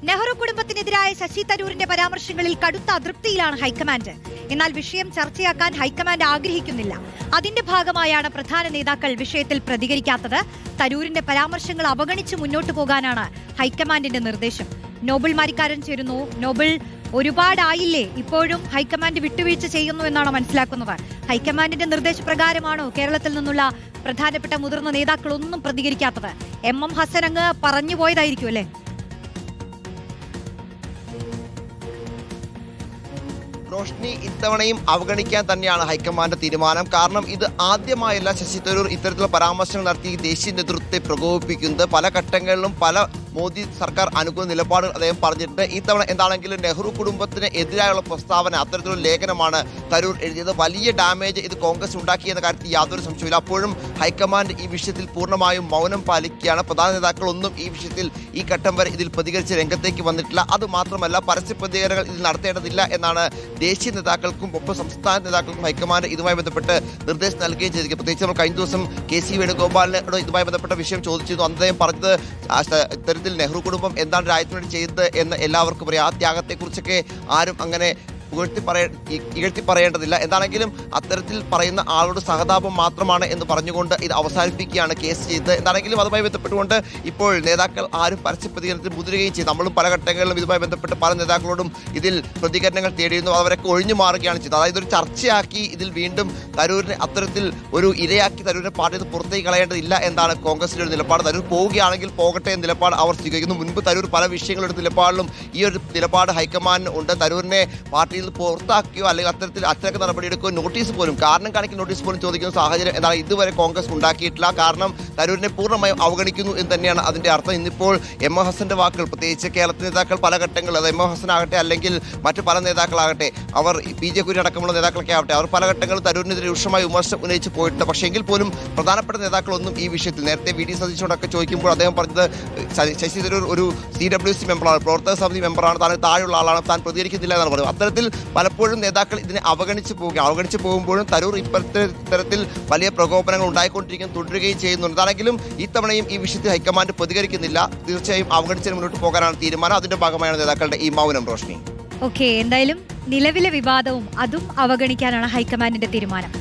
നെഹ്റു കുടുംബത്തിനെതിരായ ശശി തരൂരിന്റെ പരാമർശങ്ങളിൽ കടുത്ത അതൃപ്തിയിലാണ് ഹൈക്കമാൻഡ്. എന്നാൽ വിഷയം ചർച്ചയാക്കാൻ ഹൈക്കമാൻഡ് ആഗ്രഹിക്കുന്നില്ല. അതിന്റെ ഭാഗമായാണ് പ്രധാന നേതാക്കൾ വിഷയത്തിൽ പ്രതികരിക്കാത്തത്. തരൂരിന്റെ പരാമർശങ്ങൾ അവഗണിച്ച് മുന്നോട്ടു പോകാനാണ് ഹൈക്കമാൻഡിന്റെ നിർദ്ദേശം. നോബിൾ മാരിക്കാരൻ ചേരുന്നു. നോബിൾ, ഒരുപാടായില്ലേ ഇപ്പോഴും ഹൈക്കമാൻഡ് വിട്ടുവീഴ്ച ചെയ്യുന്നു എന്നാണ് മനസ്സിലാക്കുന്നത്? ഹൈക്കമാൻഡിന്റെ നിർദ്ദേശപ്രകാരമാണോ കേരളത്തിൽ നിന്നുള്ള പ്രധാനപ്പെട്ട മുതിർന്ന നേതാക്കളൊന്നും പ്രതികരിക്കാത്തത്? എം ഹസൻ അങ്ങ് പറഞ്ഞു പോയതായിരിക്കും അല്ലേ? റോഷ്നി, ഇത്തവണയും അവഗണിക്കാൻ തന്നെയാണ് ഹൈക്കമാൻഡ് തീരുമാനം. കാരണം ഇത് ആദ്യമായല്ല ശശി തരൂർ ഇത്തരത്തിലുള്ള പരാമർശങ്ങൾ നടത്തി ദേശീയ നേതൃത്വത്തെ പ്രകോപിപ്പിക്കുന്നത്. പല ഘട്ടങ്ങളിലും പല മോദി സർക്കാർ അനുകൂല നിലപാടുകൾ അദ്ദേഹം പറഞ്ഞിട്ടുണ്ട്. ഇത്തവണ എന്താണെങ്കിലും നെഹ്റു കുടുംബത്തിന് എതിരായുള്ള പ്രസ്താവന, അത്തരത്തിലുള്ള ലേഖനമാണ് തരൂർ എഴുതിയത്. വലിയ ഡാമേജ് ഇത് കോൺഗ്രസ് ഉണ്ടാക്കിയെന്ന കാര്യത്തിൽ യാതൊരു സംശയമില്ല. അപ്പോഴും ഹൈക്കമാൻഡ് ഈ വിഷയത്തിൽ പൂർണ്ണമായും മൗനം പാലിക്കുകയാണ്. പ്രധാന നേതാക്കളൊന്നും ഈ വിഷയത്തിൽ ഈ ഘട്ടം വരെ ഇതിൽ പ്രതികരിച്ച് രംഗത്തേക്ക് വന്നിട്ടില്ല. അതുമാത്രമല്ല, പരസ്യ പ്രതികരണങ്ങൾ ഇതിൽ നടത്തേണ്ടതില്ല എന്നാണ് ദേശീയ നേതാക്കൾക്കും ഒപ്പം സംസ്ഥാന നേതാക്കൾക്കും ഹൈക്കമാൻഡ് ഇതുമായി ബന്ധപ്പെട്ട് നിർദ്ദേശം നൽകുകയും ചെയ്തിരിക്കും. പ്രത്യേകിച്ച് നമ്മൾ കഴിഞ്ഞ ദിവസം KC വേണുഗോപാലിനോട് ഇതുമായി ബന്ധപ്പെട്ട വിഷയം ചോദിച്ചിരുന്നു. അദ്ദേഹം പറഞ്ഞത് ഇത്തരത്തിൽ നെഹ്റു കുടുംബം എന്താണ് രാജ്യത്തിന് വേണ്ടി ചെയ്തത് എന്ന് എല്ലാവർക്കും അറിയാം. ആ ത്യാഗത്തെക്കുറിച്ചൊക്കെ ആരും അങ്ങനെ ഇകഴ്ത്തി പറയേണ്ടതില്ല. എന്താണെങ്കിലും അത്തരത്തിൽ പറയുന്ന ആളോട് സഹതാപം മാത്രമാണ് എന്ന് പറഞ്ഞുകൊണ്ട് ഇത് അവസാനിപ്പിക്കുകയാണ് കേസ് ചെയ്തത്. എന്താണെങ്കിലും അതുമായി ബന്ധപ്പെട്ടുകൊണ്ട് ഇപ്പോൾ നേതാക്കൾ ആരും പരസ്യ പ്രതികരണത്തിൽ മുതിരുകയും ചെയ്തു. നമ്മളും പല ഘട്ടങ്ങളിലും ഇതുമായി ബന്ധപ്പെട്ട് പല നേതാക്കളോടും ഇതിൽ പ്രതികരണങ്ങൾ തേടിയിരുന്നു. അവരൊക്കെ ഒഴിഞ്ഞു മാറുകയാണ് ചെയ്തത്. അതായത് ഒരു ചർച്ചയാക്കി ഇതിൽ വീണ്ടും തരൂരിനെ അത്തരത്തിൽ ഒരു ഇരയാക്കി തരൂരിനെ പാർട്ടിയിൽ നിന്ന് പുറത്തേക്ക് കളയേണ്ടതില്ല എന്നാണ് കോൺഗ്രസിന്റെ ഒരു നിലപാട്. തരൂർ പോവുകയാണെങ്കിൽ പോകട്ടെ എന്ന നിലപാട് അവർ സ്വീകരിക്കുന്നു. മുൻപ് തരൂർ പല വിഷയങ്ങളുടെ നിലപാടിലും ഈ ഒരു നിലപാട് ഹൈക്കമാൻഡിന് ഉണ്ട്. തരൂരിനെ പാർട്ടിയിൽ പുറത്താക്കിയോ അല്ലെങ്കിൽ അത്തരത്തിൽ നടപടിയെടുക്കുകയോ നോട്ടീസ് പോലും, കാരണം കാണിക്കുന്ന നോട്ടീസ് പോലും ചോദിക്കുന്ന സാഹചര്യം എന്താണ് ഇതുവരെ കോൺഗ്രസ് ഉണ്ടാക്കിയിട്ടില്ല. കാരണം തരൂരിനെ പൂർണ്ണമായും അവഗണിക്കുന്നു എന്ന് തന്നെയാണ് അതിന്റെ അർത്ഥം. ഇന്നിപ്പോൾ എം ഹസന്റെ വാക്കുകൾ, പ്രത്യേകിച്ച് കേരളത്തിലെ നേതാക്കൾ പല ഘട്ടങ്ങളിൽ, അത് എം ഹസൻ ആകട്ടെ അല്ലെങ്കിൽ മറ്റു പല നേതാക്കളാകട്ടെ, അവർ PJ കുര്യൻ അടക്കമുള്ള നേതാക്കളൊക്കെ ആവട്ടെ, അവർ പല ഘട്ടങ്ങളിൽ തരൂരിനെതിരെ രൂക്ഷമായ വിമർശനം ഉന്നയിച്ച് പോയിട്ടുണ്ട്. പക്ഷേ എങ്കിൽ പോലും പ്രധാനപ്പെട്ട നേതാക്കളൊന്നും ഈ വിഷയത്തിൽ, നേരത്തെ VD സതീശനോടൊക്കെ ചോദിക്കുമ്പോൾ അദ്ദേഹം പറഞ്ഞത് ശശി തരൂർ ഒരു CWC മെമ്പറാണ്, പ്രവർത്തക സമിതി മെമ്പറാണ്, താൻ താഴെയുള്ള ആളാണ്, താൻ പ്രതികരിക്കുന്നില്ല എന്നാണ് പറയുന്നത്. അത്തരത്തിൽ പലപ്പോഴും നേതാക്കൾ ഇതിനെ അവഗണിച്ച് പോകുമ്പോഴും തരൂർ ഇത്തരത്തിൽ വലിയ പ്രകോപനങ്ങൾ ഉണ്ടായിക്കൊണ്ടിരിക്കുകയും തുടരുകയും ചെയ്യുന്നുണ്ട്. അതാണെങ്കിലും ഇത്തവണയും ഈ വിഷയത്തിൽ ഹൈക്കമാൻഡ് പ്രതികരിക്കുന്നില്ല. തീർച്ചയായും അവഗണിച്ച് മുന്നോട്ട് പോകാനാണ് തീരുമാനം. അതിന്റെ ഭാഗമായാണ് നേതാക്കളുടെ ഈ മൗനം. റോഷ്നി, എന്തായാലും നിലവിലെ വിവാദവും അതും അവഗണിക്കാനാണ് ഹൈക്കമാൻഡിന്റെ തീരുമാനം.